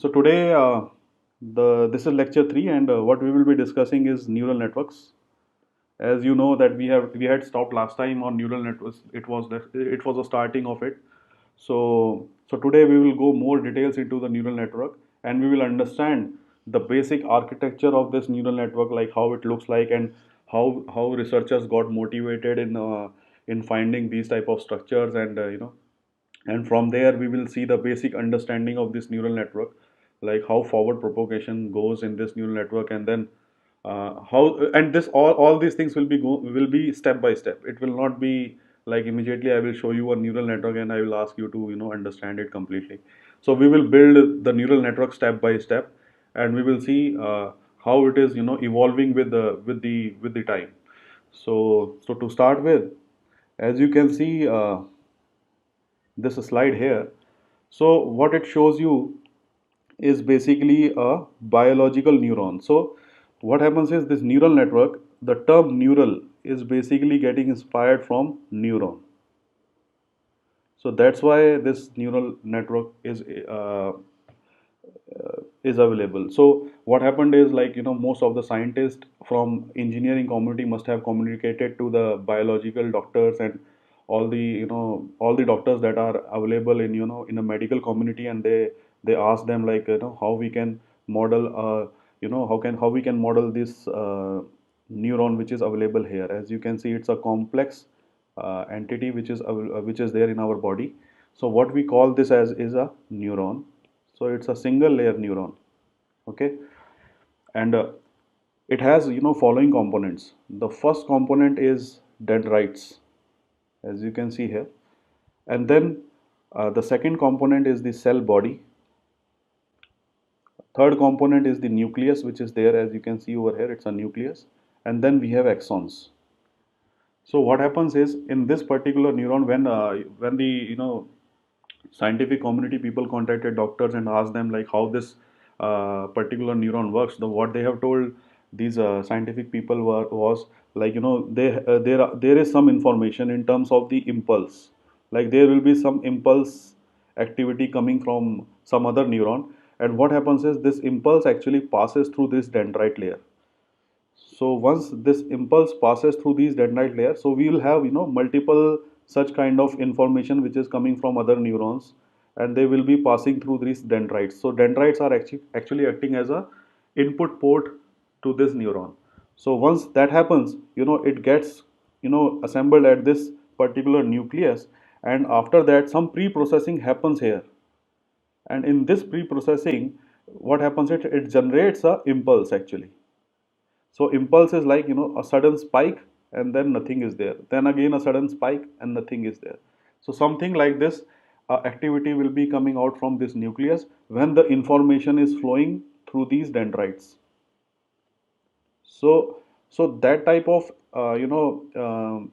So today, this is lecture three, and what we will be discussing is neural networks. As you know that we had stopped last time on neural networks. It was the starting of it. So today we will go more details into the neural network, and we will understand the basic architecture of this neural network, like how it looks like, and how researchers got motivated in finding these type of structures, and from there we will see the basic understanding of this neural network, like how forward propagation goes in this neural network, and then how and this all these things will be step by step. It will not be like immediately I will show you a neural network and I will ask you to understand it completely. So we will build the neural network step by step, and we will see how it is evolving with the time. So to start with, as you can see, this slide here. So what it shows you is basically a biological neuron. So what happens is this neural network, the term neural is basically getting inspired from neuron. So that's why this neural network is available. So what happened is, like, most of the scientists from engineering community must have communicated to the biological doctors and all the doctors that are available in a medical community, and they ask them, like, how we can model how we can model this neuron which is available here. As you can see, it's a complex entity which is there in our body. So what we call this as is a neuron. So it's a single layer neuron. Okay. And it has following components. The first component is dendrites, as you can see here, and then the second component is the cell body. Third component is the nucleus, which is there, as you can see over here. It's a nucleus, and then we have axons. So what happens is, in this particular neuron, when the scientific community people contacted doctors and asked them, like, how this particular neuron works, what they have told these scientific people was, like, there is some information in terms of the impulse, like there will be some impulse activity coming from some other neuron, and what happens is this impulse actually passes through this dendrite layer. So once this impulse passes through these dendrite layers, so we will have multiple such kind of information which is coming from other neurons, and they will be passing through these dendrites. So dendrites are actually acting as a input port to this neuron. So once that happens, it gets assembled at this particular nucleus, and after that some pre-processing happens here. And in this pre-processing, what happens, it generates a impulse actually. So impulse is like a sudden spike, and then nothing is there. Then again a sudden spike and nothing is there. So something like this activity will be coming out from this nucleus when the information is flowing through these dendrites. So that type of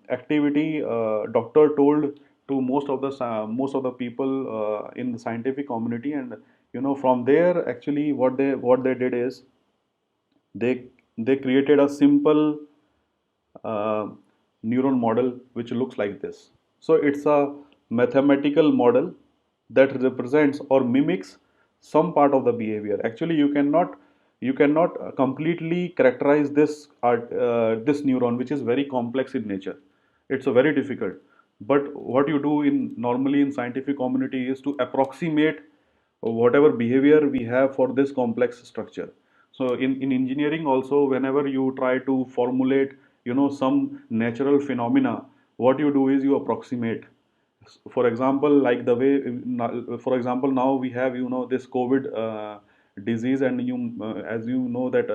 activity, doctor told to most of the people in the scientific community, and from there actually what they did is they they created a simple uh, neuron model which looks like this. So it's a mathematical model that represents or mimics some part of the behavior. Actually, you cannot completely characterize this neuron, which is very complex in nature. It's a very difficult. But what you do in normally in scientific community is to approximate whatever behavior we have for this complex structure. So in engineering also, whenever you try to formulate some natural phenomena, what you do is you approximate. For example, like the way, for example, now we have this COVID disease, and as you know that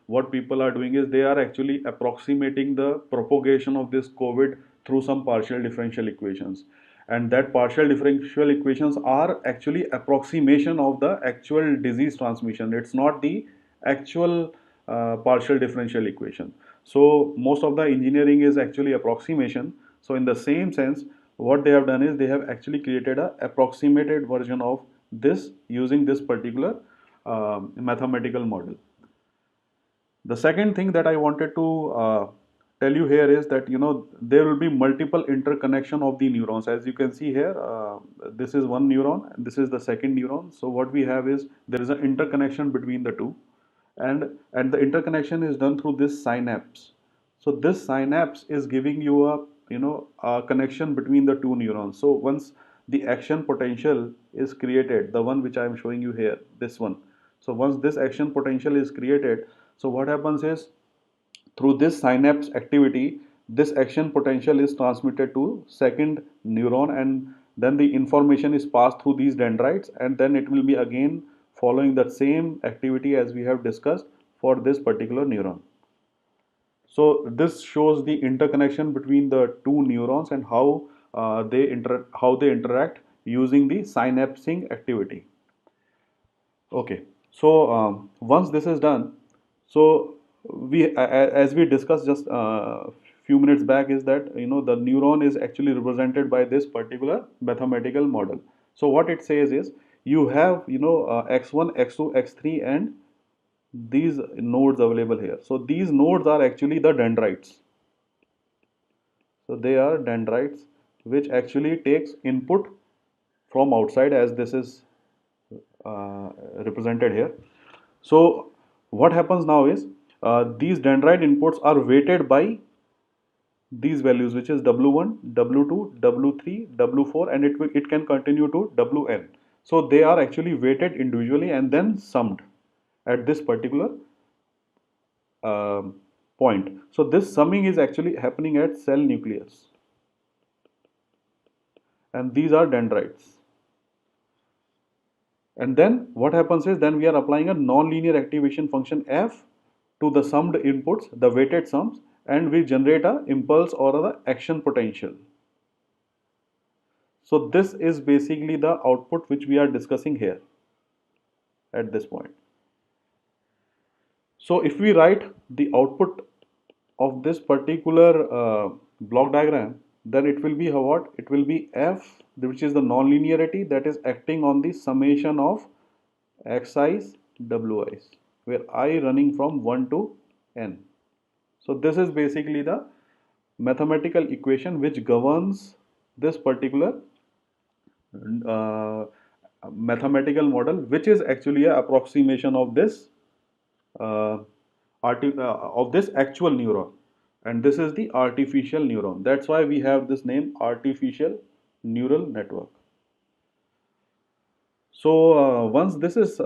what people are doing is they are actually approximating the propagation of this COVID through some partial differential equations, and that partial differential equations are actually approximation of the actual disease transmission. It's not the actual partial differential equation. So most of the engineering is actually approximation. So in the same sense, what they have done is they have actually created a approximated version of this using this particular mathematical model. The second thing that I wanted to tell you here is that there will be multiple interconnection of the neurons. As you can see here, this is one neuron and this is the second neuron. So what we have is there is an interconnection between the two, and the interconnection is done through this synapse. So this synapse is giving you a connection between the two neurons. So once the action potential is created, the one which I am showing you here, this one. So once this action potential is created, so what happens is through this synapse activity, this action potential is transmitted to second neuron, and then the information is passed through these dendrites, and then it will be again following the same activity as we have discussed for this particular neuron. So this shows the interconnection between the two neurons and how they interact using the synapsing activity. Okay, so once this is done, so as we discussed just a few minutes back, is that the neuron is actually represented by this particular mathematical model. So what it says is you have x1, x2, x3, and these nodes available here. So these nodes are actually the dendrites. So they are dendrites which actually takes input from outside, as this is represented here. So what happens now is these dendrite inputs are weighted by these values, which is W1, W2, W3, W4, and it can continue to Wn. So they are actually weighted individually and then summed at this particular point. So this summing is actually happening at cell nucleus, and these are dendrites. And then what happens is then we are applying a non-linear activation function f to the summed inputs, the weighted sums, and we generate a impulse or the action potential. So this is basically the output which we are discussing here at this point. So if we write the output of this particular block diagram, then it will be what? It will be f, which is the non-linearity that is acting on the summation of xi's, wi's, where I running from 1 to n. So this is basically the mathematical equation which governs this particular uh, mathematical model, which is actually an approximation of this uh, of this actual neuron, and this is the artificial neuron. That's why we have this name, artificial neural network. So once this is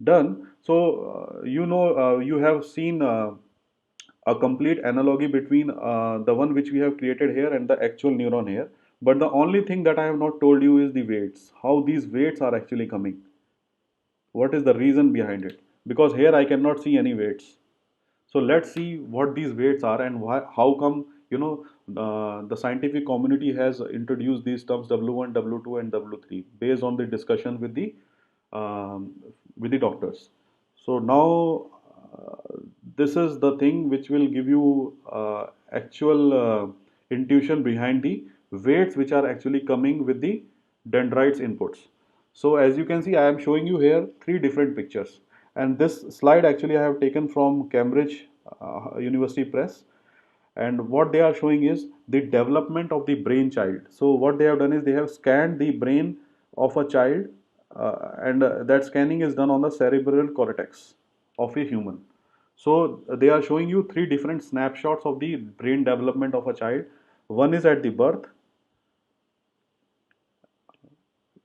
done, so you have seen a complete analogy between the one which we have created here and the actual neuron here. But the only thing that I have not told you is the weights, how these weights are actually coming. What is the reason behind it? Because here I cannot see any weights. So let's see what these weights are and how come the scientific community has introduced these terms W1, W2, and W3 based on the discussion um, with the doctors. So now this is the thing which will give you actual intuition behind the weights which are actually coming with the dendrites inputs. So as you can see, I am showing you here three different pictures, and this slide actually I have taken from Cambridge University Press, and what they are showing is the development of the brain child. So what they have done is they have scanned the brain of a child, and that scanning is done on the cerebral cortex of a human. So they are showing you three different snapshots of the brain development of a child. One is at the birth,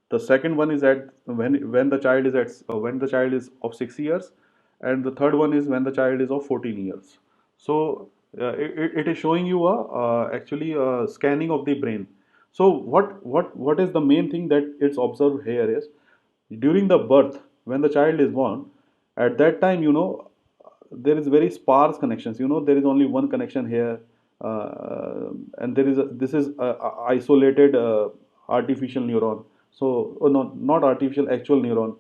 the second one is at when the child is when the child is of 6 years, and the third one is when the child is of 14 years. So it is showing you a actually a scanning of the brain. So what is the main thing that it's observed here is during the birth, when the child is born, at that time there is very sparse connections. There is only one connection here, and this is a isolated artificial neuron. So oh, no, not artificial, actual neuron.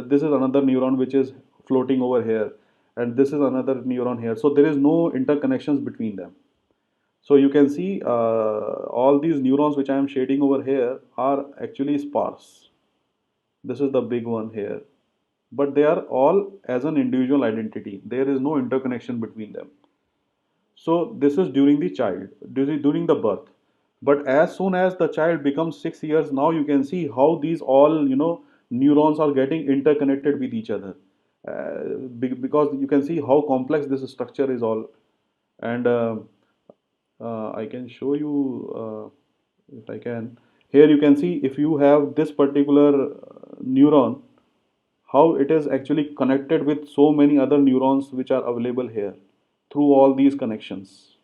This is another neuron which is floating over here, and this is another neuron here. So there is no interconnections between them. So you can see all these neurons which I am shading over here are actually sparse. This is the big one here, but they are all as an individual identity. There is no interconnection between them. So this is during the child, during the birth. But as soon as the child becomes 6 years, now you can see how these all neurons are getting interconnected with each other, because you can see how complex this structure is all. And I can show you, if I can. Here you can see, if you have this particular neuron, how it is actually connected with so many other neurons which are available here through all these connections.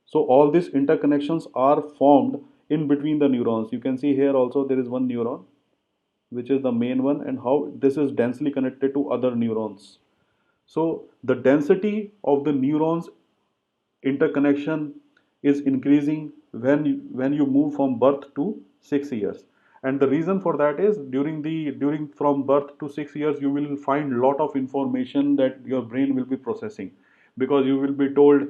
So all these interconnections are formed in between the neurons. You can see here also there is one neuron, which is the main one, and how this is densely connected to other neurons. So the density of the neurons interconnection is increasing when you move from birth to 6 years. And the reason for that is, during from birth to 6 years, you will find lot of information that your brain will be processing, because you will be told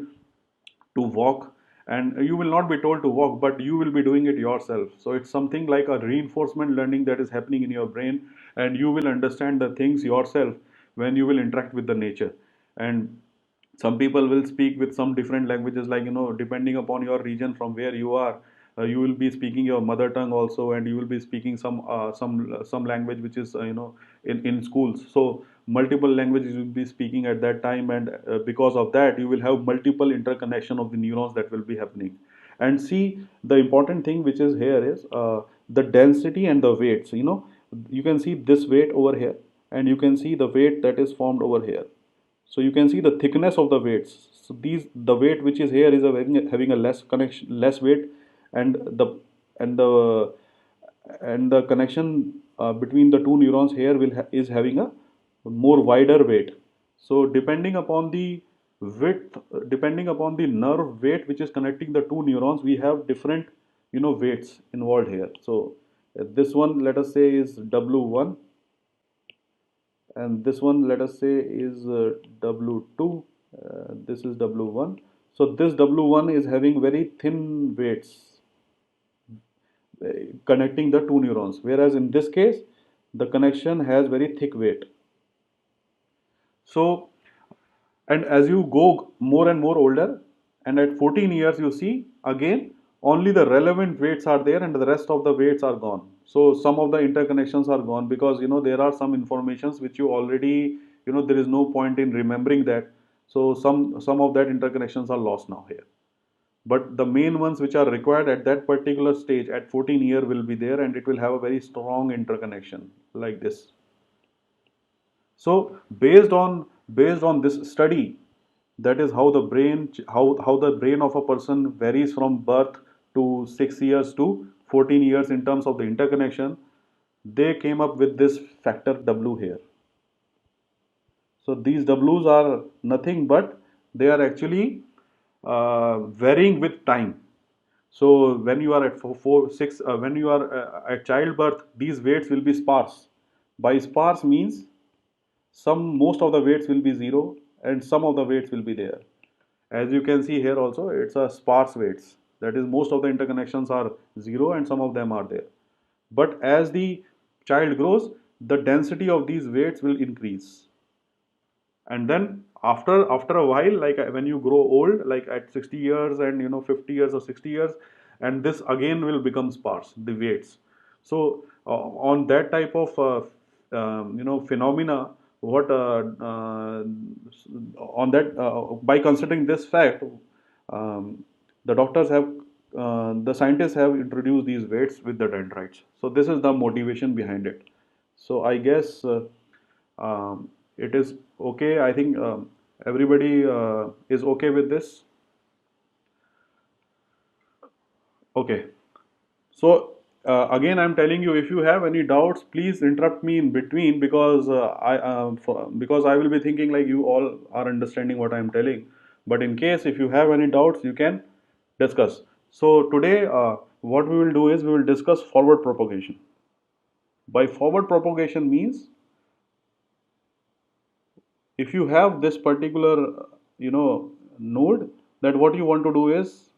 to walk, and you will not be told to walk, but you will be doing it yourself. So it's something like a reinforcement learning that is happening in your brain, and you will understand the things yourself when you will interact with the nature. And some people will speak with some different languages, like, depending upon your region from where you are, you will be speaking your mother tongue also, and you will be speaking some language which is, in schools. So multiple languages you will be speaking at that time, and because of that you will have multiple interconnection of the neurons that will be happening. And see, the important thing which is here is, the density and the weight. So, you can see this weight over here, and you can see the weight that is formed over here. So you can see the thickness of the weights. So the weight which is here is having a less connection, less weight, and and the the connection between the two neurons here is having a more wider weight. So depending upon the nerve weight which is connecting the two neurons, we have different weights involved here. So this one, let us say, is W1, and this one, let us say, is W2. This is W1. So this W1 is having very thin weights connecting the two neurons, whereas in this case the connection has very thick weight. So, and as you go more and more older, and at 14 years, you see again only the relevant weights are there, and the rest of the weights are gone. So some of the interconnections are gone, because there are some informations which you already, there is no point in remembering that. So some of that interconnections are lost now here. But the main ones which are required at that particular stage at 14 year will be there, and it will have a very strong interconnection like this. So based on this study, that is how the brain of a person varies from birth to 6 years to 14 years in terms of the interconnection. They came up with this factor W here. So these W's are nothing but they are actually varying with time. So when you are at when you are at childbirth, these weights will be sparse. By sparse means most of the weights will be zero, and some of the weights will be there. As you can see here also, it's a sparse weights. That is, most of the interconnections are zero, and some of them are there. But as the child grows, the density of these weights will increase. And then after a while, like when you grow old, like at 60 years and 50 years or 60 years, and this again will become sparse, the weights. So on that type of phenomena, what on that by considering this fact, the doctors have the scientists have introduced these weights with the dendrites. So this is the motivation behind it. So I guess it is okay. I think everybody is okay with this. Okay. So again, I'm telling you, if you have any doubts, please interrupt me in between, because because I will be thinking like you all are understanding what I'm telling. But in case if you have any doubts, you can discuss. So today, what we will do is we will discuss forward propagation. By forward propagation means, if you have this particular node, that what you want to do is,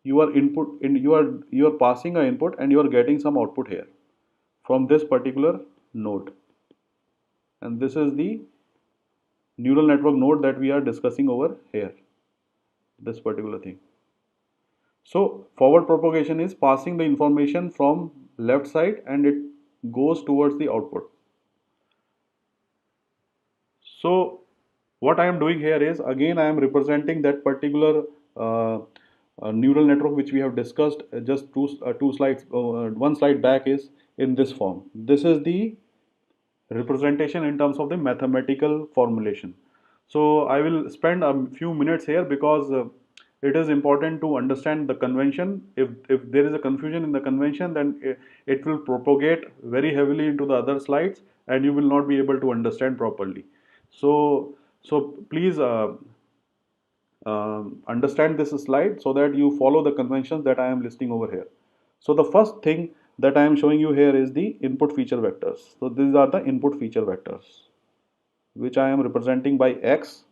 you are passing a input, and you are getting some output here from this particular node, and this is the neural network node that we are discussing over here, this particular thing. So forward propagation is passing the information from left side and it goes towards the output. So what I am doing here is, again I am representing that particular neural network which we have discussed just two slides, one slide back, is in this form. This is the representation in terms of the mathematical formulation. So I will spend a few minutes here because it is important to understand the convention. If there is a confusion in the convention, then it will propagate very heavily into the other slides and you will not be able to understand properly. So please understand this slide so that you follow the conventions that I am listing over here. So the first thing that I am showing you here is the input feature vectors. So these are the input feature vectors which I am representing by X,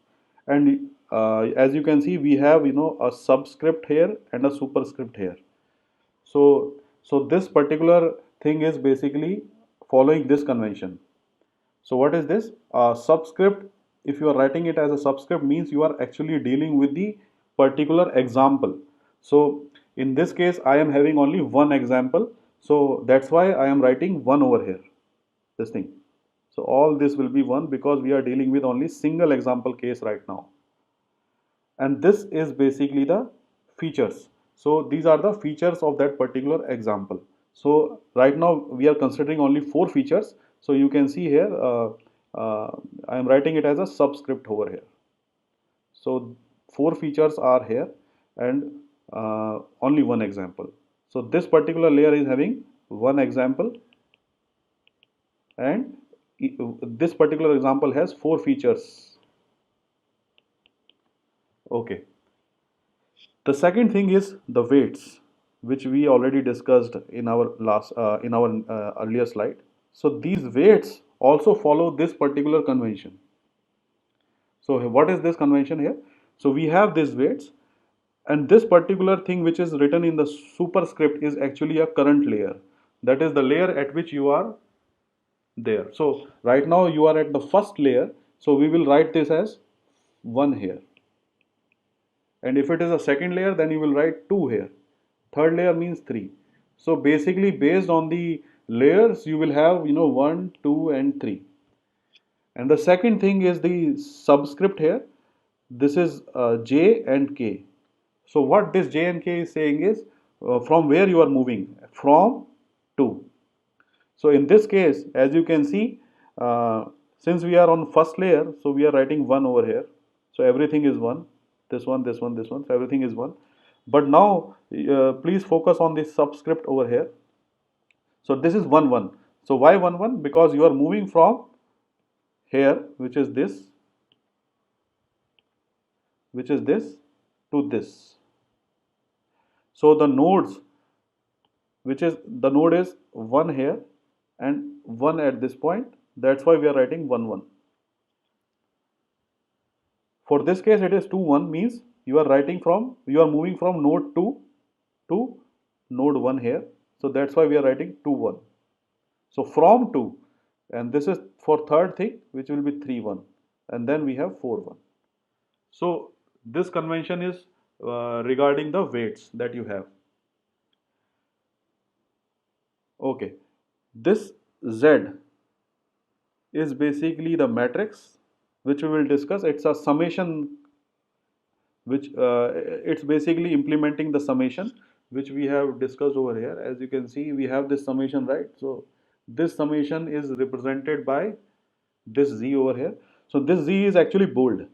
and as you can see we have a subscript here and a superscript here. So this particular thing is basically following this convention. So what is this? Subscript, if you are writing it as a subscript, means you are actually dealing with the particular example. So in this case, I am having only one example. So that's why I am writing one over here, this thing. So all this will be one because we are dealing with only single example case right now. And this is basically the features. So these are the features of that particular example. So right now we are considering only four features. So you can see here I am writing it as a subscript over here. So four features are here and only one example. So this particular layer is having one example and this particular example has four features. Okay. The second thing is the weights, which we already discussed in our earlier slide. So these weights also follow this particular convention. So what is this convention here? So we have these weights, and this particular thing which is written in the superscript is actually a current layer. That is the layer at which you are there. So right now you are at the first layer. So we will write this as 1 here. And if it is a second layer, then you will write 2 here. Third layer means 3. So basically based on the layers you will have 1, 2 and 3. And the second thing is the subscript here. This is J and K. So what this J and K is saying is from where you are moving, from to. So in this case, as you can see, since we are on first layer, so we are writing 1 over here. So everything is 1, this one, this one, this one, so everything is 1. But now please focus on this subscript over here. So this is 1 1. So why 1 1? Because you are moving from here, which is this to this. So the nodes, which is the node is 1 here and 1 at this point. That's why we are writing 1 1. For this case, it is 2 1 means you are moving from node 2 to node 1 here. So that's why we are writing 2 1. So from 2, and this is for third thing, which will be 3 1, and then we have 4 1. So this convention is regarding the weights that you have. Okay, this Z is basically the matrix which we will discuss. It's a summation which it's basically implementing the summation which we have discussed over here. As you can see, we have this summation, right? So this summation is represented by this Z over here. So this Z is actually bold.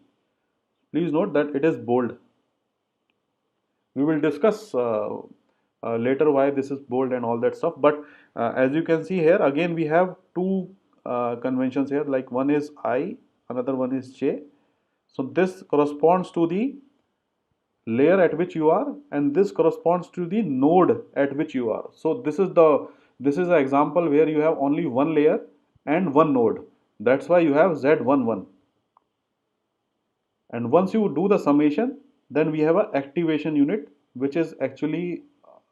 Please note that it is bold. We will discuss later why this is bold and all that stuff. But as you can see here, again we have two conventions here. Like one is I, another one is J. So this corresponds to the layer at which you are, and this corresponds to the node at which you are. So this is an example where you have only one layer and one node. That's why you have Z11. And once you do the summation, then we have an activation unit, which is actually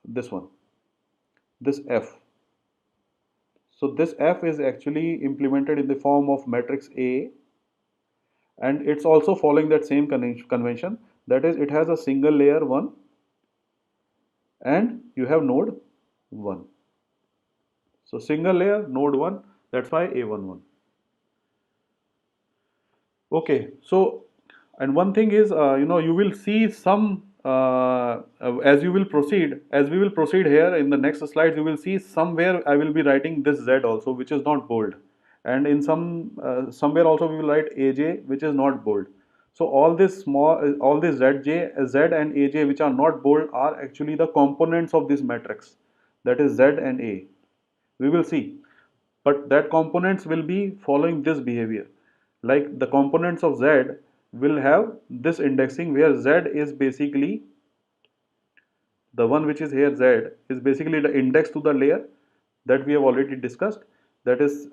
this one, this F. So this F is actually implemented in the form of matrix A, and it's also following that same convention. That is, it has a single layer 1 and you have node 1. So single layer node 1, that's why A11. Okay, so and one thing is, you will see some as you will proceed, as we will proceed here in the next slides, you will see somewhere I will be writing this Z also, which is not bold, and in somewhere also we will write AJ, which is not bold. So all this small, all this Z and AJ, which are not bold, are actually the components of this matrix. That is Z and A. We will see, but that components will be following this behavior. Like the components of Z will have this indexing, where Z is basically the one which is here. Z is basically the index to the layer that we have already discussed. That is,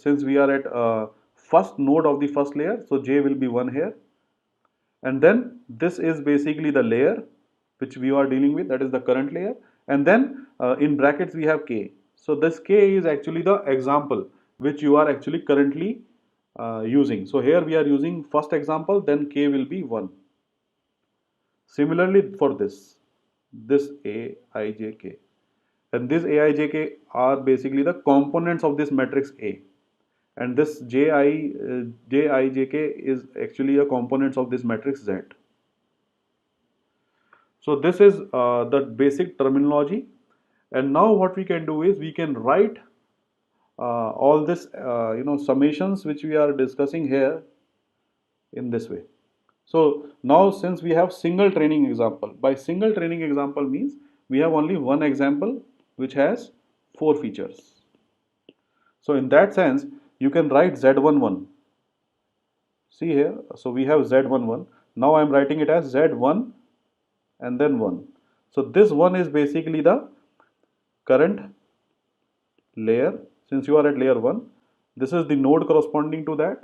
since we are at first node of the first layer, so J will be 1 here, and then this is basically the layer which we are dealing with, that is the current layer, and then in brackets we have K. So this K is actually the example which you are actually currently using. So here we are using first example, then K will be 1. Similarly for this Aijk, and this Aijk are basically the components of this matrix A, and this Jij is actually a components of this matrix Z. So this is the basic terminology, and now what we can do is we can write all this summations which we are discussing here in this way. So now since we have single training example, by single training example means we have only one example which has 4 features. So in that sense you can write Z11. See here, so we have Z11. Now I am writing it as Z1 and then 1. So this 1 is basically the current layer. Since you are at layer 1, this is the node corresponding to that,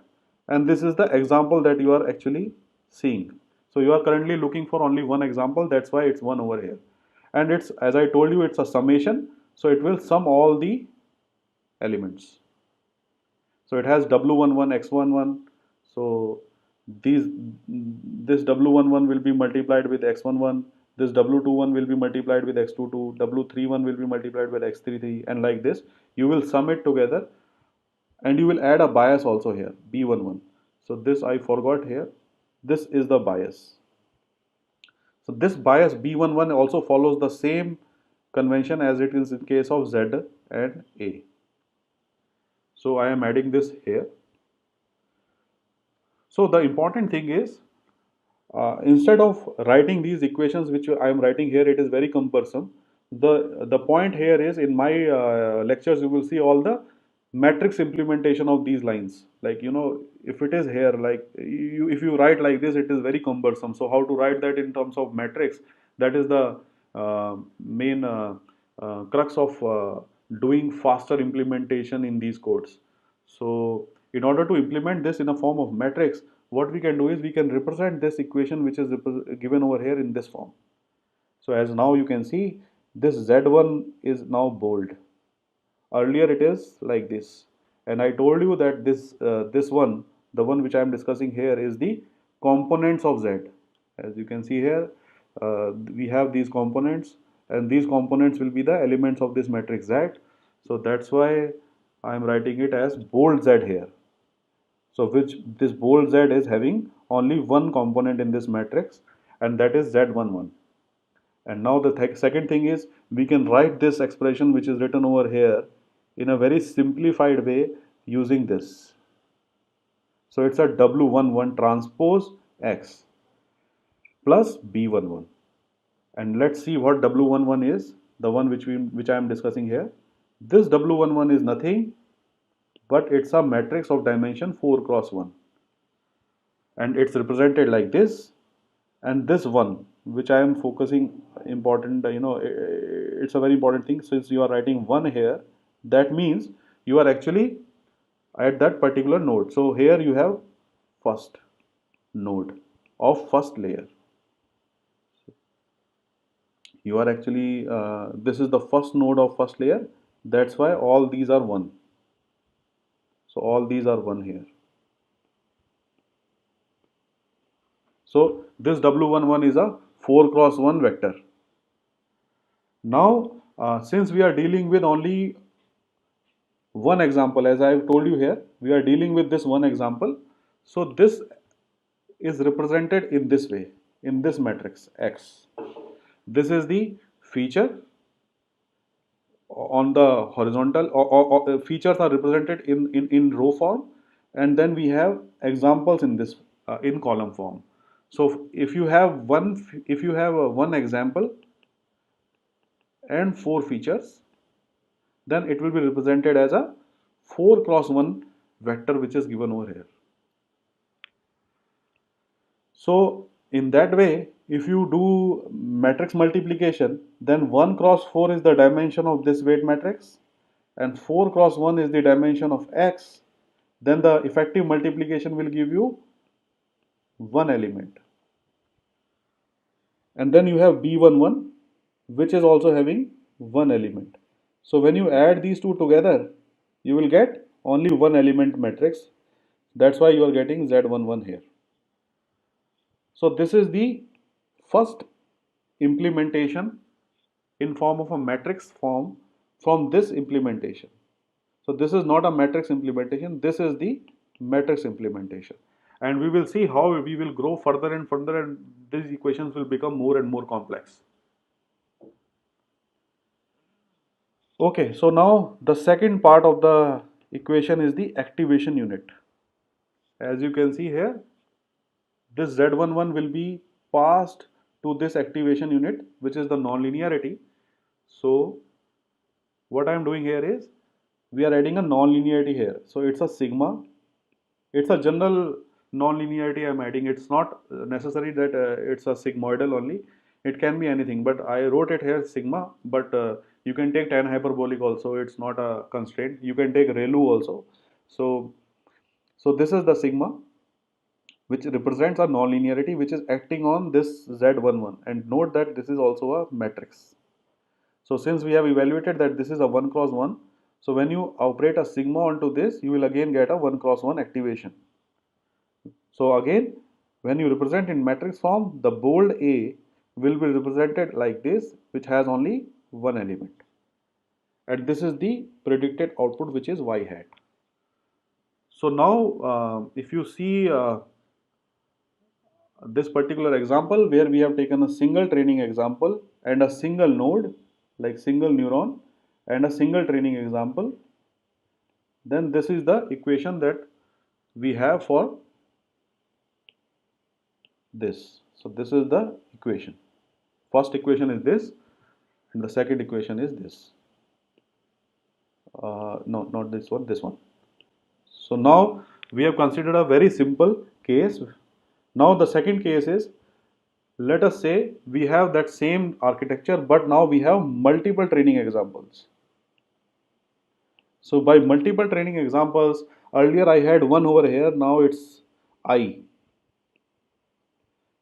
and this is the example that you are actually seeing. So you are currently looking for only one example, that's why it's 1 over here, and it's, as I told you, it's a summation, so it will sum all the elements. So it has W11 X11. So these this W11 will be multiplied with X11. This W21 will be multiplied with X22. W31 will be multiplied with X33, and like this you will sum it together, and you will add a bias also here, B11. So this I forgot here. This is the bias. So this bias B11 also follows the same convention as it is in case of Z and A. So I am adding this here. So the important thing is, instead of writing these equations which I am writing here, it is very cumbersome. The point here is, in my lectures you will see all the matrix implementation of these lines. Like, if it is here, like if you write like this, it is very cumbersome. So how to write that in terms of matrix? That is the main crux of doing faster implementation in these codes. So in order to implement this in a form of matrix, what we can do is we can represent this equation which is given over here in this form. So as now you can see, this Z1 is now bold. Earlier it is like this, and I told you that this one, the one which I am discussing here, is the components of Z. As you can see here, we have these components, and these components will be the elements of this matrix Z. So that's why I am writing it as bold Z here. So which this bold Z is having only one component in this matrix, and that is Z11. And now the second thing is, we can write this expression which is written over here in a very simplified way using this. So it's a W11 transpose X plus B11. And let's see what W11 is, the one which I am discussing here. This W11 is nothing but it's a matrix of dimension 4 cross 1. And it's represented like this. And this one which I am focusing important, it's a very important thing. Since you are writing 1 here, that means you are actually at that particular node. So here you have first node of first layer. You are actually, this is the first node of first layer. That's why all these are 1. So all these are 1 here. So this W11 is a 4 cross 1 vector. Now since we are dealing with only one example, as I have told you here, we are dealing with this one example. So this is represented in this way, in this matrix X. This is the feature on the horizontal, or features are represented in row form, and then we have examples in this in column form. So if you have one example and four features, then it will be represented as a 4 cross 1 vector, which is given over here. So in that way, if you do matrix multiplication, then 1 cross 4 is the dimension of this weight matrix, and 4 cross 1 is the dimension of X. Then the effective multiplication will give you one element. And then you have B11, which is also having one element. So when you add these two together, you will get only one element matrix. That's why you are getting Z11 here. So this is the first implementation in form of a matrix form from this implementation. So this is not a matrix implementation, this is the matrix implementation. And we will see how we will grow further and further, and these equations will become more and more complex. Okay, so now the second part of the equation is the activation unit. As you can see here, this Z11 will be passed to this activation unit, which is the nonlinearity. So what I am doing here is, we are adding a nonlinearity here. So it's a sigma. It's a general nonlinearity I'm adding. It's not necessary that it's a sigmoidal only. It can be anything, but I wrote it here sigma. But you can take tan hyperbolic also. It's not a constraint. You can take ReLU also. So this is the sigma, which represents a nonlinearity which is acting on this Z11. And note that this is also a matrix. So since we have evaluated that this is a 1 cross 1, so when you operate a sigma onto this, you will again get a 1 cross 1 activation. So again, when you represent in matrix form, the bold A will be represented like this, which has only one element. And this is the predicted output, which is y hat. So now, if you see this particular example where we have taken a single training example and a single node, like single neuron, and a single training example, then this is the equation that we have for this. So this is the equation. First equation is this, and the second equation is this. No, not this one, this one. So now we have considered a very simple case. Now the second case is, let us say we have that same architecture, but now we have multiple training examples. So by multiple training examples, earlier I had one over here, now it's I.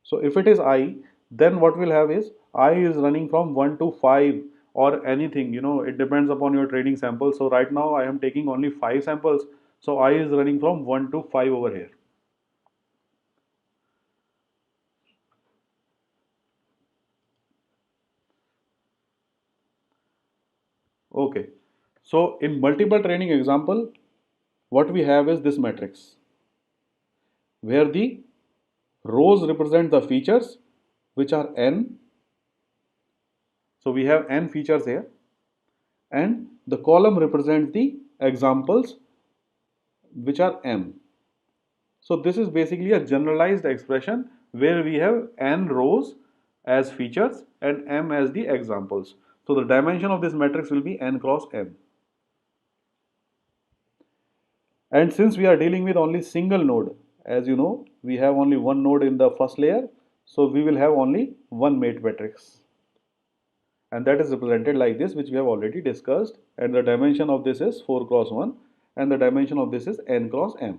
So if it is I, then what we'll have is I is running from 1 to 5 or anything, it depends upon your training sample. So right now I am taking only 5 samples. So I is running from 1 to 5 over here. Okay. So in multiple training example, what we have is this matrix where the rows represent the features, which are n. So we have n features here, and the column represents the examples, which are m. So this is basically a generalized expression where we have n rows as features and m as the examples. So the dimension of this matrix will be n cross m. And since we are dealing with only single node, as you know, we have only one node in the first layer, so we will have only one mate matrix. And that is represented like this, which we have already discussed. And the dimension of this is 4 cross 1, and the dimension of this is n cross m.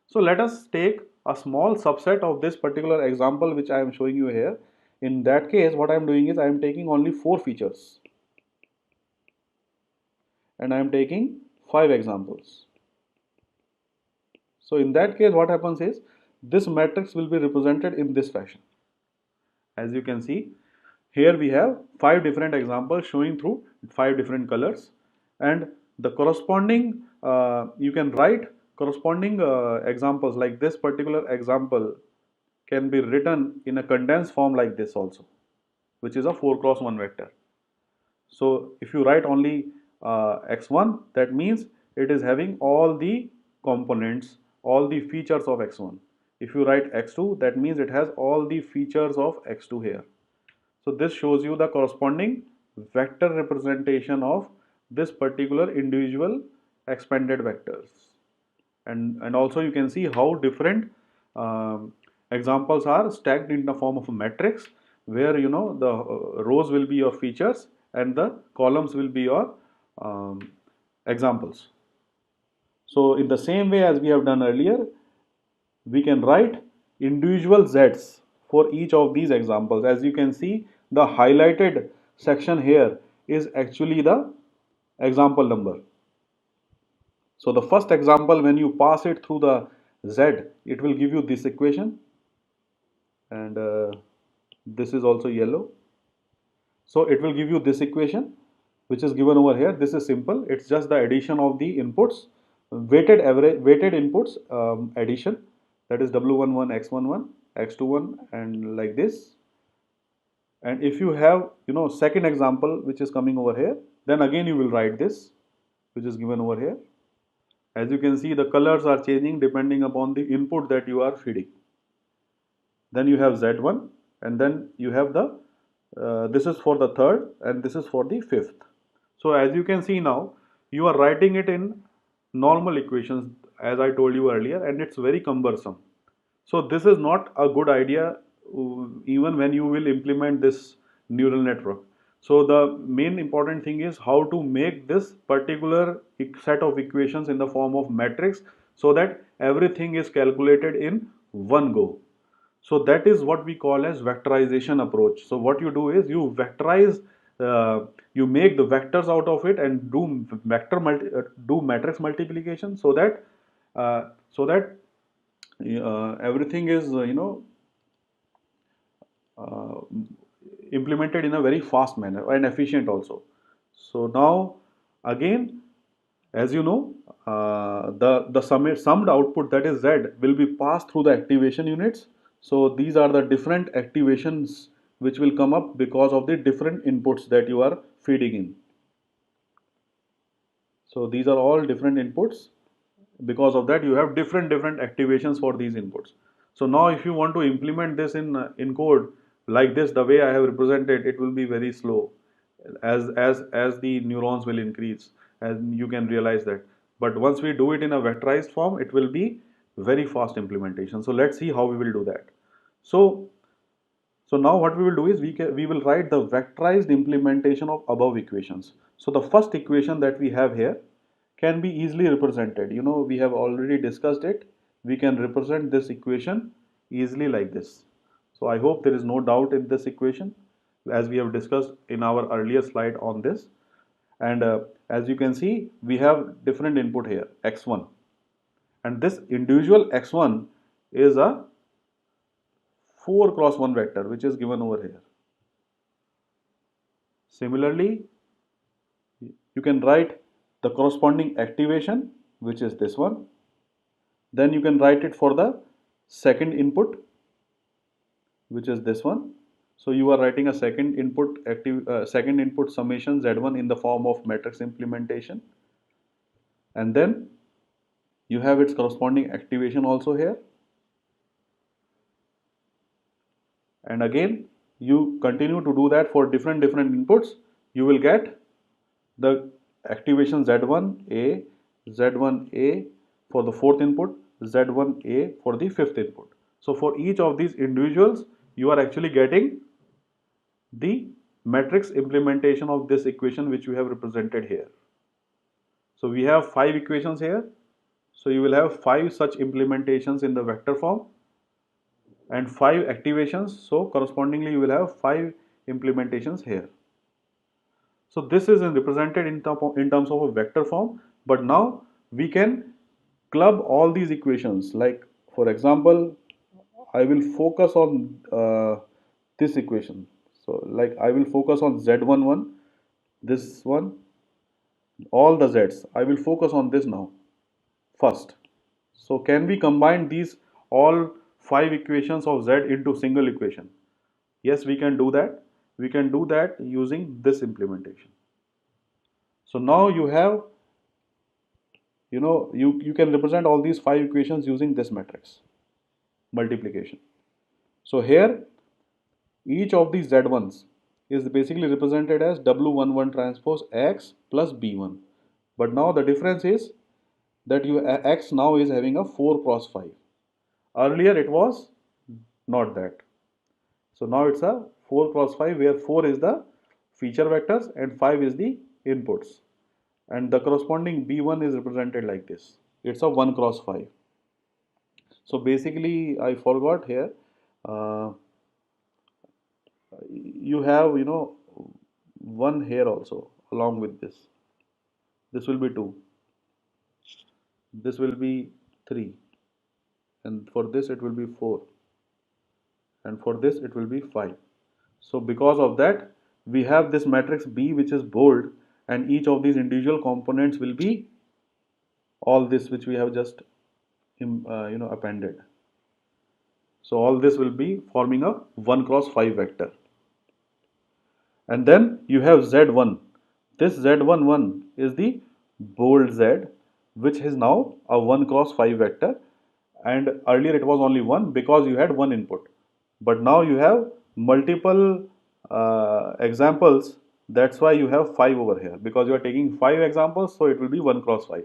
So let us take a small subset of this particular example which I am showing you here. In that case, what I am doing is I am taking only 4 features, and I am taking 5 examples. So in that case, what happens is this matrix will be represented in this fashion. As you can see, here we have 5 different examples showing through 5 different colors, and the corresponding you can write corresponding examples. Like this particular example can be written in a condensed form like this also, which is a 4 cross 1 vector. So if you write only x1, that means it is having all the components, all the features of x1. If you write x2, that means it has all the features of x2 here. So this shows you the corresponding vector representation of this particular individual expanded vectors. And also you can see how different examples are stacked in the form of a matrix, where the rows will be your features and the columns will be your examples. So in the same way as we have done earlier, we can write individual z's for each of these examples. As you can see, the highlighted section here is actually the example number. So the first example, when you pass it through the z, it will give you this equation, and this is also yellow. So it will give you this equation, which is given over here. This is simple. It's just the addition of the inputs, weighted average, weighted inputs addition. That is W11, X11, X21, and like this. And if you have, second example which is coming over here, then again you will write this, which is given over here. As you can see, the colors are changing depending upon the input that you are feeding. Then you have Z1, and then you have the this is for the third and this is for the fifth. So as you can see now, you are writing it in normal equations, as I told you earlier, and it's very cumbersome. So this is not a good idea even when you will implement this neural network. So the main important thing is how to make this particular set of equations in the form of matrix, so that everything is calculated in one go. So that is what we call as vectorization approach. So what you do is you vectorize, you make the vectors out of it and do matrix multiplication, so that everything is uh, implemented in a very fast manner and efficient also. So now again, as you know, the summed output, that is Z, will be passed through the activation units. So these are the different activations which will come up because of the different inputs that you are feeding in. So these are all different inputs. Because of that, you have different activations for these inputs. So now if you want to implement this in code like this, the way I have represented, it will be very slow as the neurons will increase, and you can realize that. But once we do it in a vectorized form, it will be very fast implementation. So let's see how we will do that. So now what we will do is we will write the vectorized implementation of above equations. So the first equation that we have here can be easily represented. We have already discussed it. We can represent this equation easily like this. So I hope there is no doubt in this equation, as we have discussed in our earlier slide on this. And as you can see, we have different input here, x1. And this individual x1 is a 4 cross 1 vector, which is given over here. Similarly, you can write the corresponding activation, which is this one. Then you can write it for the second input, which is this one. So you are writing a second input summation Z1 in the form of matrix implementation, and then you have its corresponding activation also here. And again, you continue to do that for different inputs. You will get the activation Z1A, Z1A for the fourth input, Z1A for the fifth input. So for each of these individuals, you are actually getting the matrix implementation of this equation which we have represented here. So we have 5 equations here. So you will have 5 such implementations in the vector form and 5 activations. So correspondingly, you will have 5 implementations here. So this is represented in terms of a vector form, but now we can club all these equations. Like for example, I will focus on this equation. So like I will focus on Z11, this one, all the Z's. I will focus on this now first. So can we combine these all five equations of Z into single equation? Yes, we can do that. We can do that using this implementation. So now you have, you can represent all these five equations using this matrix multiplication. So here each of these Z1s is basically represented as W11 transpose X plus B1. But now the difference is that X now is having a 4 cross 5. Earlier it was not that. So now it's a 4 cross 5 where 4 is the feature vectors and 5 is the inputs. And the corresponding B1 is represented like this. It's a 1 cross 5. So basically I forgot here. Uh, you have, one here also along with this. This will be 2. This will be 3. And for this it will be 4. And for this it will be 5. So because of that, we have this matrix B which is bold, and each of these individual components will be all this which we have just appended. So all this will be forming a 1 cross 5 vector. And then you have Z1. This Z11 is the bold Z, which is now a 1 cross 5 vector. And earlier it was only 1 because you had one input. But now you have multiple examples. That's why you have 5 over here, because you are taking 5 examples, so it will be 1 cross 5.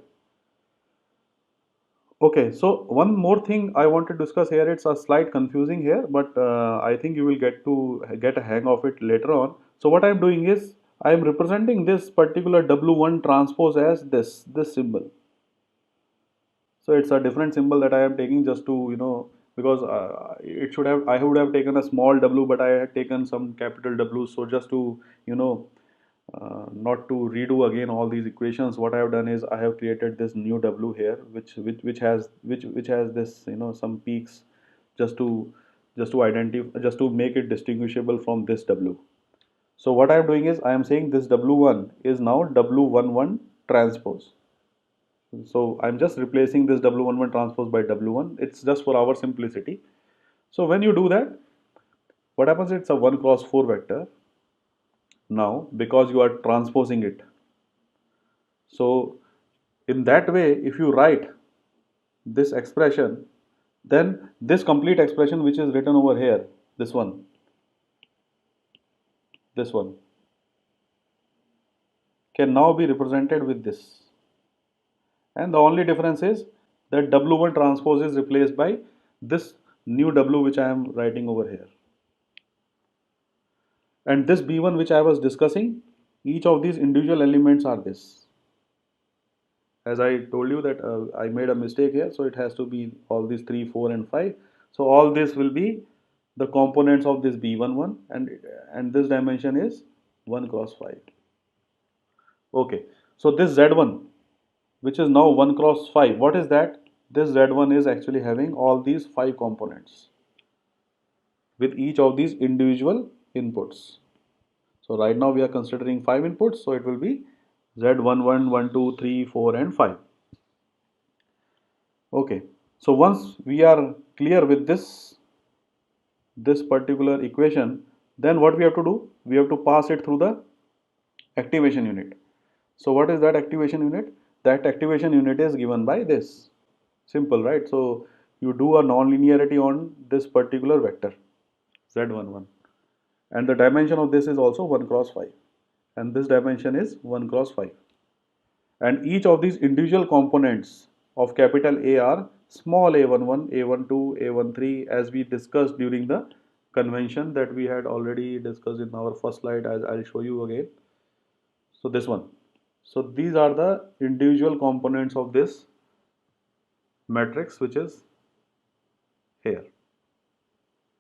Okay, so one more thing I want to discuss here. It's a slight confusing here, but I think you will get a hang of it later on. So what I'm doing is I'm representing this particular W1 transpose as this symbol. So it's a different symbol that I am taking just to, because it should have, I would have taken a small w, but I had taken some capital W. So just to, not to redo again all these equations, what I have done is I have created this new W here, which has this, some peaks, just to identify, just to make it distinguishable from this W. So what I am doing is I am saying this W1 is now W11 transpose. So I'm just replacing this W11 transpose by W1. It's just for our simplicity. So when you do that, what happens? It's a 1 cross 4 vector now because you are transposing it. So in that way, if you write this expression, then this complete expression which is written over here, this one can now be represented with this. And the only difference is that W1 transpose is replaced by this new W which I am writing over here. And this B1 which I was discussing, each of these individual elements are this. As I told you that I made a mistake here, so it has to be all these 3, 4 and 5. So all this will be the components of this B11, and this dimension is 1 cross 5. Okay, so this Z1 which is now 1 cross 5, what is that? This Z1 is actually having all these 5 components with each of these individual inputs. So right now we are considering 5 inputs, so it will be Z11, 1, 2, 3, 4 and 5. Okay, so once we are clear with this particular equation, then what we have to do? We have to pass it through the activation unit. So what is that activation unit? That activation unit is given by this. Simple, right? So you do a nonlinearity on this particular vector Z11, and the dimension of this is also 1 cross 5, and this dimension is 1 cross 5. And each of these individual components of capital A are small a11, a12, a13, as we discussed during the convention that we had already discussed in our first slide, as I'll show you again. So this one. So these are the individual components of this matrix which is here,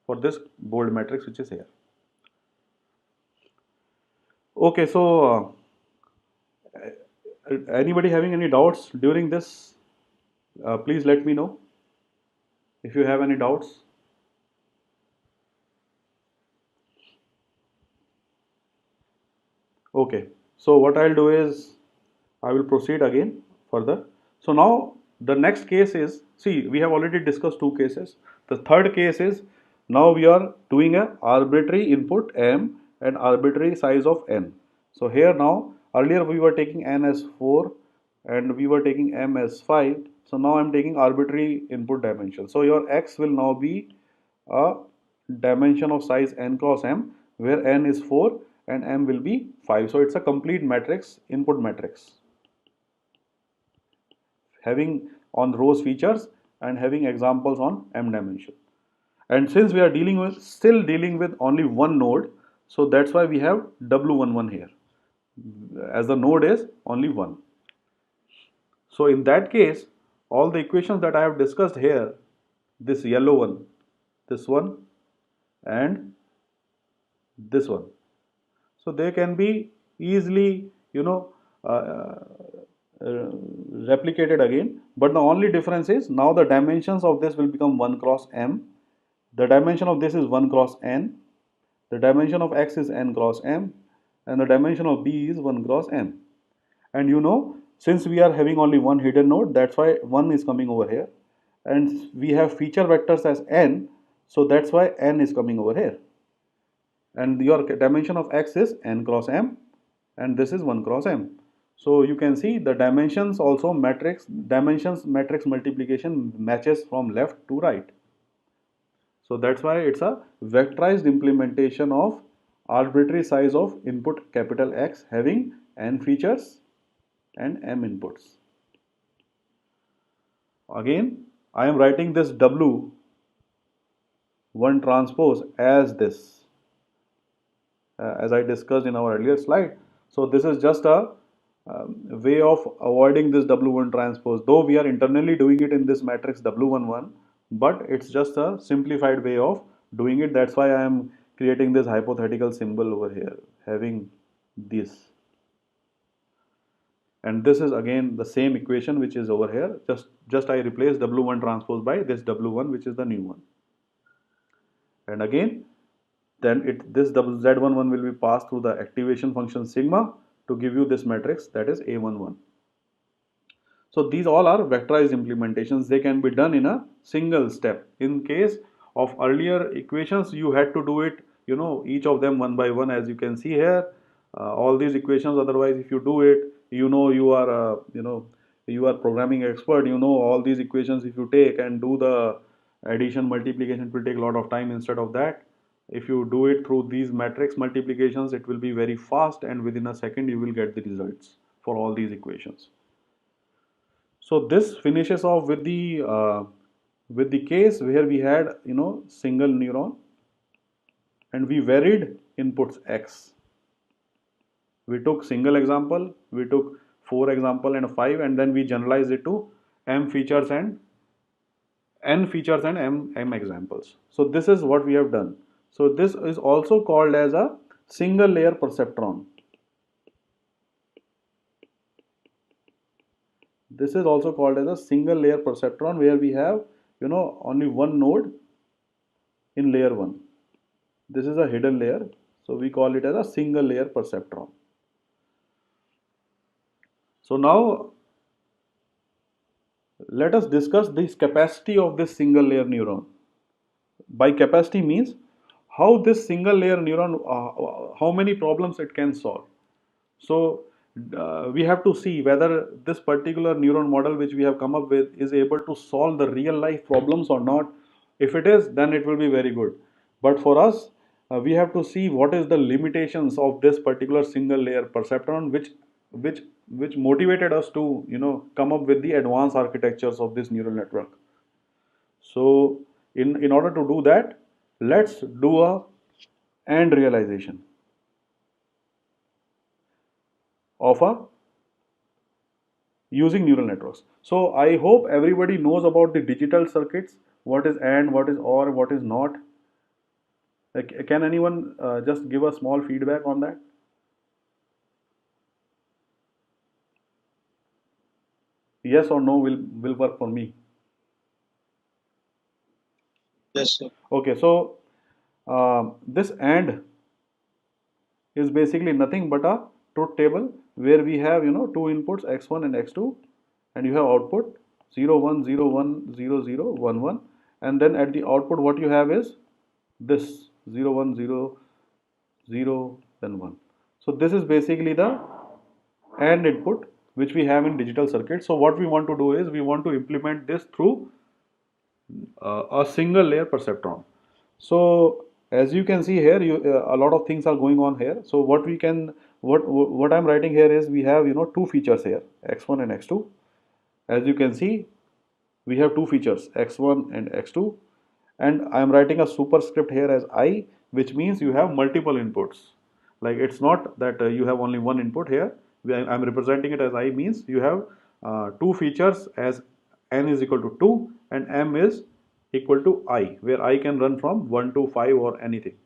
for this bold matrix which is here. Okay, so anybody having any doubts during this? Please let me know if you have any doubts. Okay, so what I'll do is I will proceed again further. So now the next case is, see, we have already discussed two cases. The third case is, now we are doing a arbitrary input m and arbitrary size of n. So here now, earlier we were taking n as 4 and we were taking m as 5. So now I'm taking arbitrary input dimension. So your x will now be a dimension of size n cross m, where n is 4 and m will be 5. So it's a complete matrix, input matrix, having on rows features and having examples on m dimension. And since we are dealing with, still dealing with only one node, so that's why we have W11 here, as the node is only one. So in that case, all the equations that I have discussed here, this yellow this one, and this one, so they can be easily, replicated again. But the only difference is now the dimensions of this will become 1 cross m. The dimension of this is 1 cross n. The dimension of x is n cross m. And the dimension of b is 1 cross m. And since we are having only one hidden node, that's why 1 is coming over here. And we have feature vectors as n, so that's why n is coming over here. And your dimension of x is n cross m, and this is 1 cross m. So you can see the dimensions also matrix, dimensions matrix multiplication matches from left to right. So that's why it's a vectorized implementation of arbitrary size of input capital X having n features and m inputs. Again, I am writing this W1 transpose as this, as I discussed in our earlier slide. So this is just a way of avoiding this W1 transpose, though we are internally doing it in this matrix W11, but it's just a simplified way of doing it. That's why I am creating this hypothetical symbol over here, having this. And this is again the same equation which is over here. Just I replace W1 transpose by this W1, which is the new one. And again, then this Z11 will be passed through the activation function sigma to give you this matrix, that is A11. So these all are vectorized implementations. They can be done in a single step. In case of earlier equations, you had to do it, each of them one by one, as you can see here. All these equations. Otherwise, if you do it, you are programming expert. You know all these equations. If you take and do the addition, multiplication, it will take a lot of time. Instead of that, if you do it through these matrix multiplications, it will be very fast, and within a second you will get the results for all these equations. So this finishes off with the case where we had single neuron and we varied inputs x. We took single example, we took 4 example and 5, and then we generalized it to m features and n features and m examples. So this is what we have done. So this is also called as a single layer perceptron. This is also called as a single layer perceptron, where we have only one node in layer 1. This is a hidden layer, so we call it as a single layer perceptron. So now let us discuss this capacity of this single layer neuron. By capacity means how this single layer neuron, how many problems it can solve. So we have to see whether this particular neuron model which we have come up with is able to solve the real life problems or not. If it is, then it will be very good. But for us, we have to see what is the limitations of this particular single layer perceptron, which motivated us to come up with the advanced architectures of this neural network. So in order to do that, let's do a AND realization of a using neural networks. So I hope everybody knows about the digital circuits, what is AND, what is OR, what is not. Can anyone just give a small feedback on that? Yes or no will work for me. Yes, sir. Okay, so this AND is basically nothing but a truth table where we have two inputs x1 and x2, and you have output 0 1 0 1 0 0 1 1, and then at the output what you have is this 0 1 0 0 then 1. So this is basically the AND input which we have in digital circuit. So what we want to do is we want to implement this through a single layer perceptron. So as you can see here, a lot of things are going on here. So what I'm writing here is we have two features here, x1 and x2. As you can see, we have two features, x1 and x2, and I am writing a superscript here as I, which means you have multiple inputs. Like it's not that you have only one input here. I'm representing it as I means you have two features as n is equal to 2 and m is equal to I, where I can run from 1 to 5 or anything.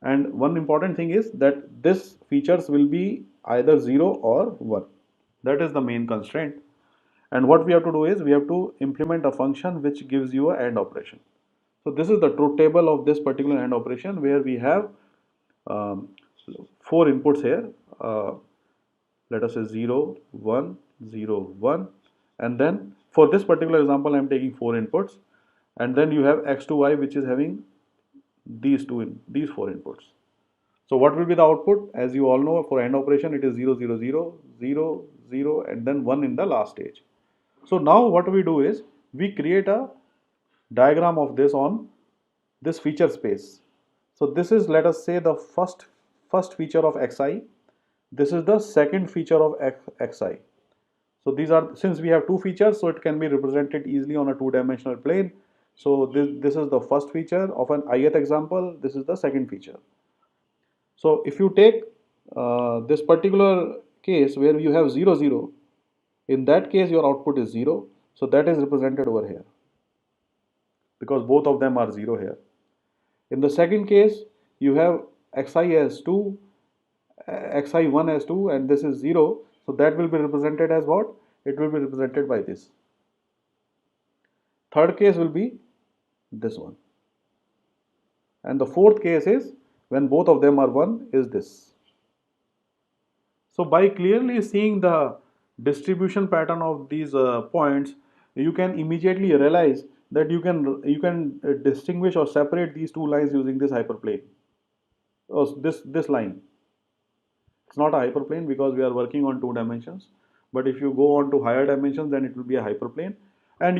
And one important thing is that this features will be either 0 or 1. That is the main constraint. And what we have to do is we have to implement a function which gives you a AND operation. So this is the truth table of this particular AND operation where we have um, four inputs here. Let us say 0, 1, 0, 1. And then for this particular example, I am taking four inputs. And then you have x2y which is having these four inputs. So what will be the output? As you all know, for AND operation, it is 0, 0, 0, 0, 0, and then 1 in the last stage. So now what we do is we create a diagram of this on this feature space. So this is, let us say, the first feature of xi. This is the second feature of xi. So these are, since we have two features, so it can be represented easily on a two-dimensional plane. So this is the first feature of an ith example. This is the second feature. So if you take this particular case where you have 0 0, in that case your output is 0. So that is represented over here because both of them are 0 here. In the second case, you have xi as 2, xi1 as 2, and this is 0. So that will be represented as what? It will be represented by this. Third case will be this one. And the fourth case is when both of them are 1 is this. So by clearly seeing the distribution pattern of these points, you can immediately realize that you can distinguish or separate these two lines using this hyperplane. Or this line. It's not a hyperplane because we are working on two dimensions. But if you go on to higher dimensions, then it will be a hyperplane. And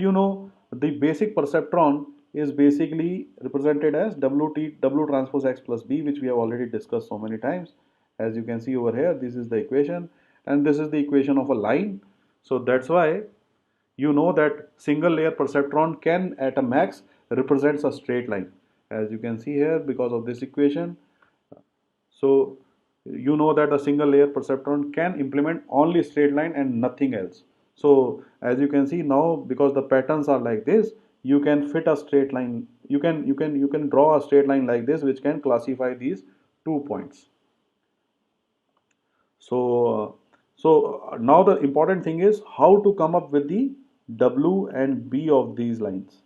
the basic perceptron is basically represented as W transpose X plus B, which we have already discussed so many times. As you can see over here, this is the equation, and this is the equation of a line. So that's why you know that single layer perceptron can at a max represents a straight line, as you can see here because of this equation. So you know that a single layer perceptron can implement only straight line and nothing else. So as you can see now, because the patterns are like this, you can fit a straight line. You can draw a straight line like this, which can classify these 2 points. So now the important thing is how to come up with the W and B of these lines,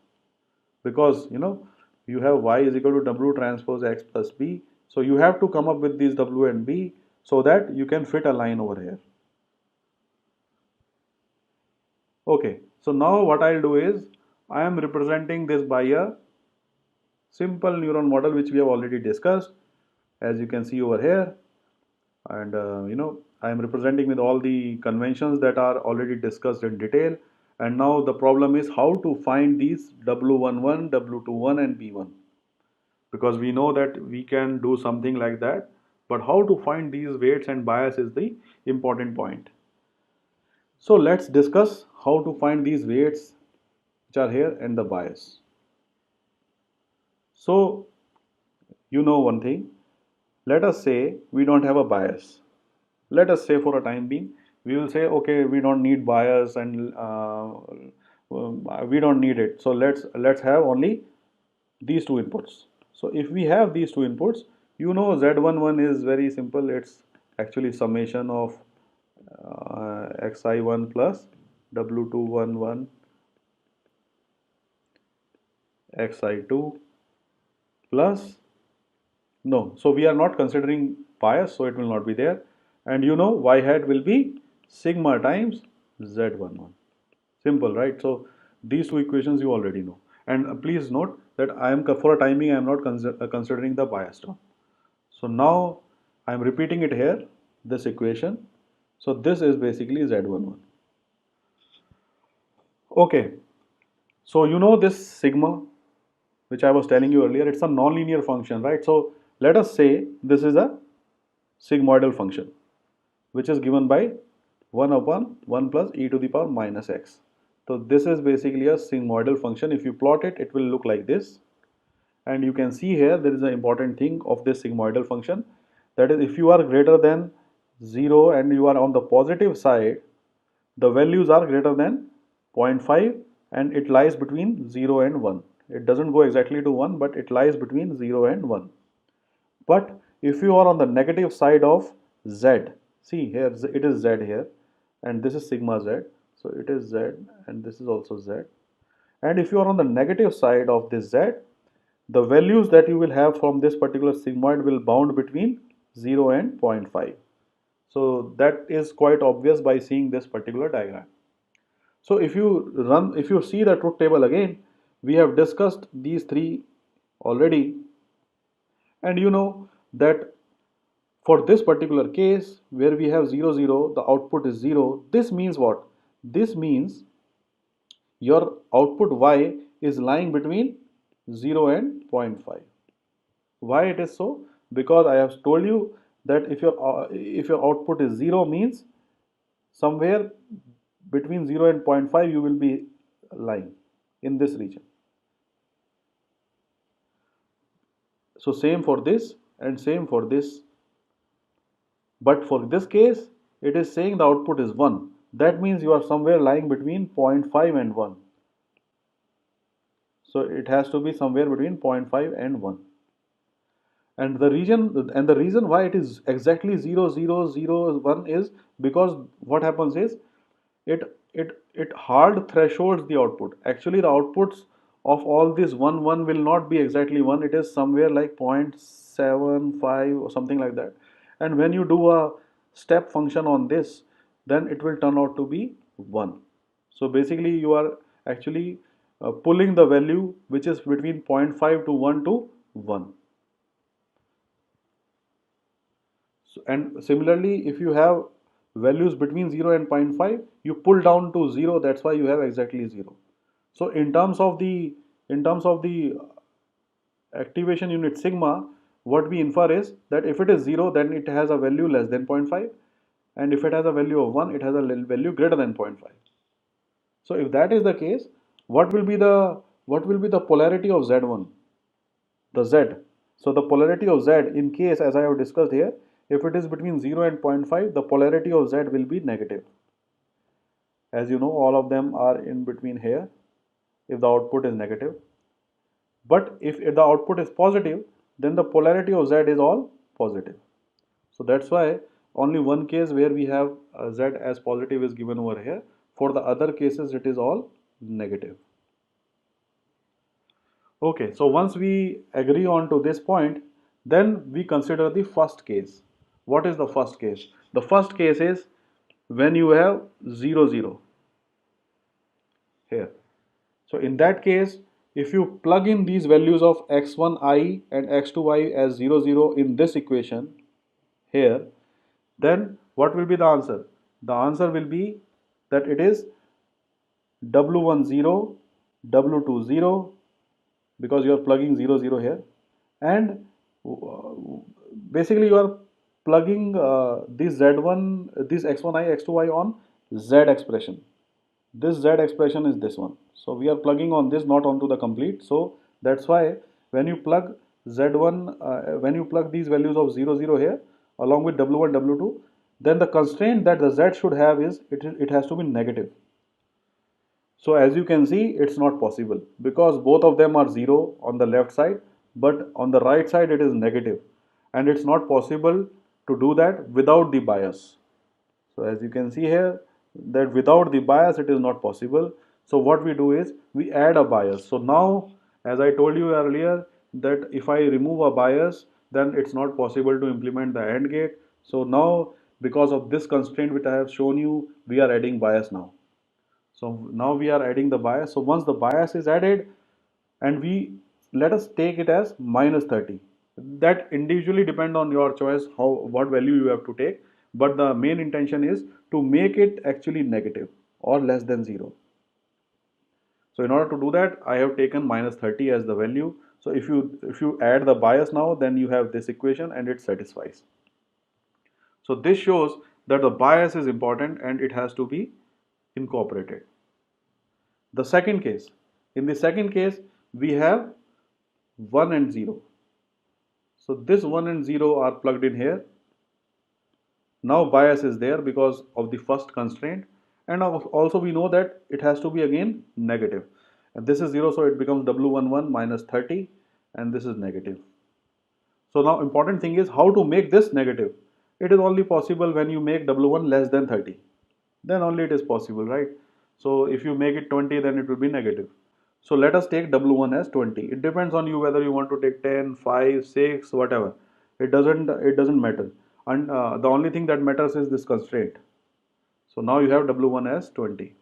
because you have y is equal to W transpose X plus B. So you have to come up with these W and B so that you can fit a line over here. Okay, so now what I'll do is I am representing this by a simple neuron model which we have already discussed, as you can see over here. And I am representing with all the conventions that are already discussed in detail. And now the problem is how to find these W11, W21 and B1, because we know that we can do something like that, but how to find these weights and bias is the important point. So let's discuss how to find these weights which are here and the bias. So one thing, let us say we don't have a bias. Let us say for a time being we will say, okay, we don't need bias and we don't need it. So let's have only these two inputs. So if we have these two inputs, Z11 is very simple. It's actually summation of xi1 plus W211 xi2 plus, no, so we are not considering bias, so it will not be there. and you know y hat will be sigma times Z11. Simple, right? So these two equations you already know. And please note that I am for a timing I am not considering the bias term. So now I am repeating it here, this equation. So this is basically Z11. Okay, so you know this sigma, which I was telling you earlier, it's a nonlinear function, right? So let us say this is a sigmoidal function, which is given by 1 upon 1 plus e to the power minus x. So this is basically a sigmoidal function. If you plot it, it will look like this. And you can see here there is an important thing of this sigmoidal function. That is, if you are greater than 0 and you are on the positive side, the values are greater than 0.5 and it lies between 0 and 1. It doesn't go exactly to 1, but it lies between 0 and 1. But if you are on the negative side of z, see here it is z here, and this is sigma z, so it is z and this is also z. And if you are on the negative side of this z, the values that you will have from this particular sigmoid will bound between 0 and 0.5. So that is quite obvious by seeing this particular diagram. So if you see the truth table again, we have discussed these three already, and you know that for this particular case where we have 0 0, the output is 0. This means what? This means your output y is lying between 0 and zero point 0.5. Why it is so? Because I have told you that if your output is 0 means somewhere between 0 and zero point 0.5 you will be lying in this region. So same for this and same for this. But for this case, it is saying the output is 1. That means you are somewhere lying between zero point 0.5 and 1. So it has to be somewhere between zero point 0.5 and 1. And the reason why it is exactly 0 0 0 1 is because what happens is it hard thresholds the output. Actually, the outputs of all this 1 1 will not be exactly 1. It is somewhere like 0.75 or something like that. And when you do a step function on this, then it will turn out to be 1. So basically, you are actually pulling the value which is between zero point 0.5 to 1 to 1. So, and similarly, if you have values between 0 and zero point 0.5, you pull down to 0. That's why you have exactly 0. So in terms of the activation unit sigma, what we infer is that if it is 0, then it has a value less than zero point 0.5, and if it has a value of 1, it has a value greater than zero point 0.5. So if that is the case, what will be the polarity of Z1? The Z. So the polarity of Z in case, as I have discussed here, if it is between 0 and zero point 0.5, the polarity of Z will be negative. As you know, all of them are in between here if the output is negative. But if the output is positive, then the polarity of Z is all positive. So that's why only one case where we have Z as positive is given over here. For the other cases, it is all negative. Okay, so once we agree on to this point, then we consider the first case. What is the first case? The first case is when you have 0 0 here. So in that case, if you plug in these values of x1i and x2i as 0 0 in this equation here, then what will be the answer? The answer will be that it is W10, W20, because you are plugging 0 0 here, and uh, basically you are plugging this z1 this x1i x2i on z expression. This z expression is this one, so we are plugging on this, not onto the complete. So that's why when you plug z1 when you plug these values of 0 0 here along with w1 w2, then the constraint that the z should have is it has to be negative. So as you can see, it's not possible because both of them are 0 on the left side, but on the right side it is negative, and it's not possible to do that without the bias. So as you can see here, that without the bias it is not possible. So what we do is we add a bias. So now, as I told you earlier, that if I remove a bias, then it's not possible to implement the AND gate. So now because of this constraint which I have shown you, we are adding bias now. So now we are adding the bias. So once the bias is added, and we let us take it as minus 30. That individually depend on your choice how what value you have to take. But the main intention is to make it actually negative or less than 0. So in order to do that, I have taken minus 30 as the value. So if you add the bias now, then you have this equation and it satisfies. So this shows that the bias is important and it has to be incorporated. The second case, in the second case, we have 1 and 0. So this 1 and 0 are plugged in here. Now bias is there because of the first constraint, and also we know that it has to be again negative. And this is 0, so it becomes W11 minus 30, and this is negative. So now important thing is how to make this negative. It is only possible when you make W1 less than 30. Then only it is possible, right? So if you make it 20, then it will be negative. So let us take W1 as 20. It depends on you whether you want to take 10, 5, 6, whatever. It doesn't matter. And the only thing that matters is this constraint. So now you have W1 as 20.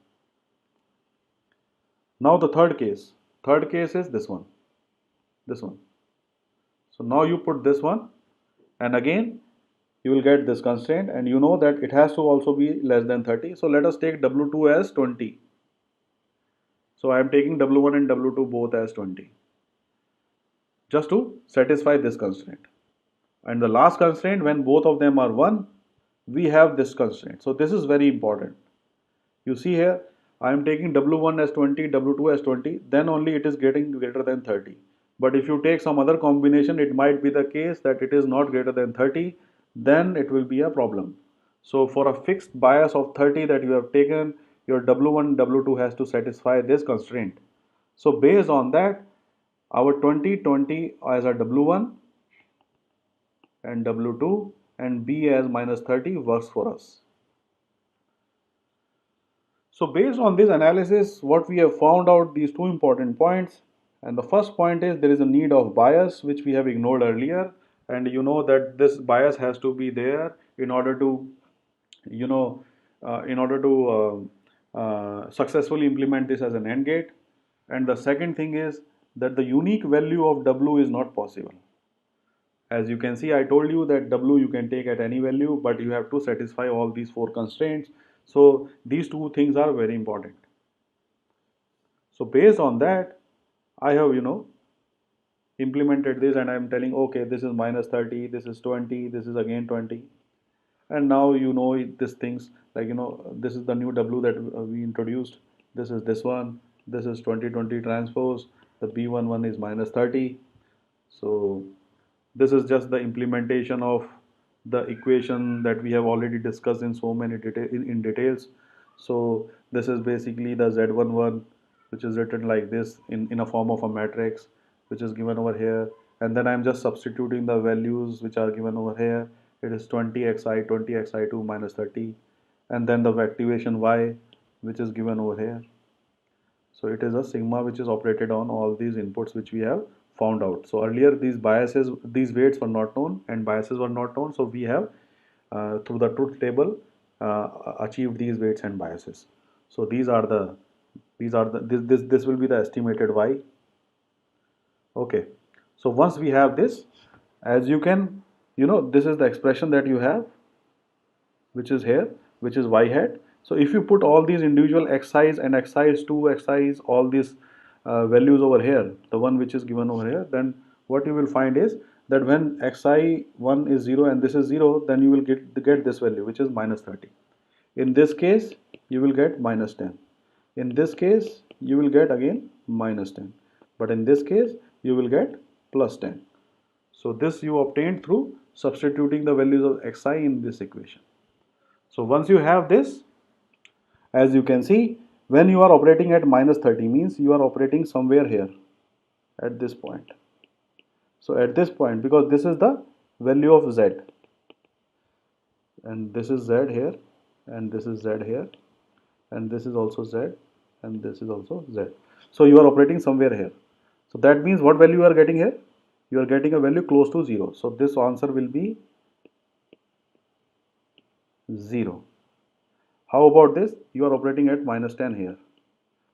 Now the third case. Third case is this one. This one. So now you put this one, and again you will get this constraint, and you know that it has to also be less than 30. So let us take W2 as 20. So I am taking W1 and W2 both as 20 just to satisfy this constraint. And the last constraint, when both of them are 1, we have this constraint. So this is very important. You see here, I am taking W1 as 20, W2 as 20, then only it is getting greater than 30. But if you take some other combination, it might be the case that it is not greater than 30, then it will be a problem. So for a fixed bias of 30 that you have taken, your W1, W2 has to satisfy this constraint. So based on that, our 20 as a W1 and W2 and B as minus 30 works for us. So based on this analysis, what we have found out these two important points. And the first point is there is a need of bias, which we have ignored earlier. And you know that this bias has to be there in order to, you know, successfully implement this as an AND gate. And the second thing is that the unique value of W is not possible. As you can see, I told you that W you can take at any value, but you have to satisfy all these 4 constraints. So these two things are very important. So based on that, I have, implemented this, and I'm telling, okay, this is minus 30, this is 20, this is again 20. And now you know these things, like, this is the new W that we introduced. This is this one. This is 2020 transpose. The B11 is minus 30. So this is just the implementation of the equation that we have already discussed in so many in details. So this is basically the Z11, which is written like this in a form of a matrix, which is given over here. And then I'm just substituting the values which are given over here. It is 20xi, 20xi2 minus 30. And then the activation y, which is given over here. So it is a sigma which is operated on all these inputs which we have found out. So earlier these weights were not known and biases were not known. So we have through the truth table achieved these weights and biases. So these are the this will be the estimated y. Okay. So once we have this, as you can, this is the expression that you have, which is here, which is y hat. So if you put all these individual xi's and xi's2, xi's, all these values over here, the one which is given over here, then what you will find is that when xi1 is 0 and this is 0, then you will get this value, which is minus 30. In this case, you will get minus 10. In this case, you will get again minus 10. But in this case, you will get plus 10. So this you obtained through substituting the values of xi in this equation. So once you have this, as you can see, when you are operating at minus 30 means you are operating somewhere here at this point. So at this point, because this is the value of z, and this is z here, and this is z here, and this is also z, and this is also z. So you are operating somewhere here. So that means what value you are getting here? You are getting a value close to 0. So this answer will be 0. How about this? You are operating at minus 10 here.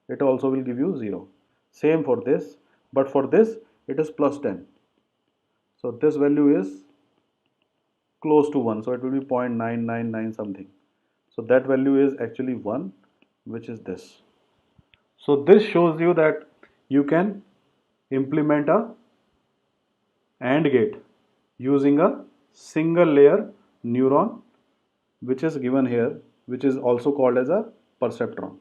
It also will give you 0. Same for this, but for this it is plus 10. So this value is close to 1. So it will be 0.999 something. So that value is actually 1, which is this. So this shows you that you can implement a AND gate using a single layer neuron, which is given here, which is also called as a perceptron.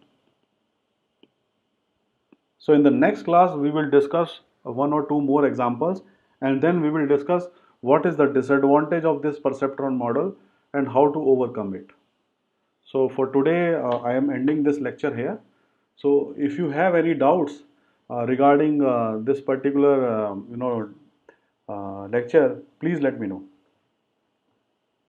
So in the next class, we will discuss one or two more examples, and then we will discuss what is the disadvantage of this perceptron model and how to overcome it. So for today, I am ending this lecture here. So if you have any doubts regarding this particular, lecture, please let me know.